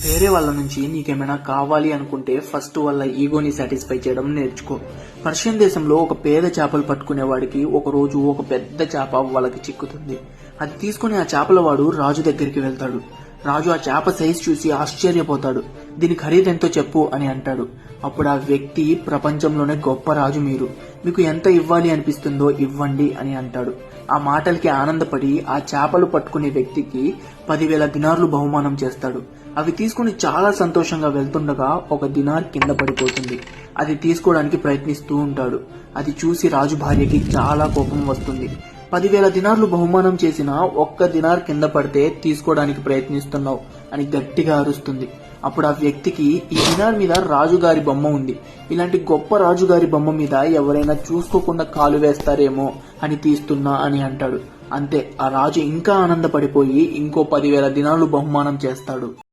వేరే వాళ్ళ నుంచి నీకేమైనా కావాలి అనుకుంటే ఫస్ట్ వాళ్ళ ఈగోని సాటిస్ఫై చేయడం నేర్చుకో. పర్షియన్ దేశంలో ఒక పేద చేపలు పట్టుకునేవాడికి ఒక రోజు ఒక పెద్ద చేప వాళ్ళకి చిక్కుతుంది. అది తీసుకుని ఆ చేపల వాడు రాజు దగ్గరికి వెళ్తాడు. రాజు ఆ చేప సైజ్ చూసి ఆశ్చర్యపోతాడు. దీని ఖరీదెంతో చెప్పు అని అంటాడు. అప్పుడు ఆ వ్యక్తి, ప్రపంచంలోనే గొప్ప రాజు మీరు, మీకు ఎంత ఇవ్వాలి అనిపిస్తుందో ఇవ్వండి అని అంటాడు. ఆ మాటలకి ఆనందపడి ఆ చేపలు పట్టుకునే వ్యక్తికి 10,000 దినార్లు బహుమానం చేస్తాడు. అవి తీసుకుని చాలా సంతోషంగా వెళ్తుండగా ఒక దినార్ కింద పడిపోతుంది. అది తీసుకోవడానికి ప్రయత్నిస్తూ ఉంటాడు. అది చూసి రాజు భార్యకి చాలా కోపం వస్తుంది. 10,000 దినార్లు బహుమానం చేసినా ఒక్క దినార్ కింద పడితే తీసుకోవడానికి ప్రయత్నిస్తున్నావు అని గట్టిగా అరుస్తుంది. అప్పుడు ఆ వ్యక్తికి, ఈ దినార్ మీద రాజుగారి బొమ్మ ఉంది, ఇలాంటి గొప్ప రాజుగారి బొమ్మ మీద ఎవరైనా చూసుకోకుండా కాలు వేస్తారేమో అని తీస్తున్నా అని అంటాడు. అంతే, ఆ రాజు ఇంకా ఆనందపడిపోయి ఇంకో 10,000 దినార్లు బహుమానం చేస్తాడు.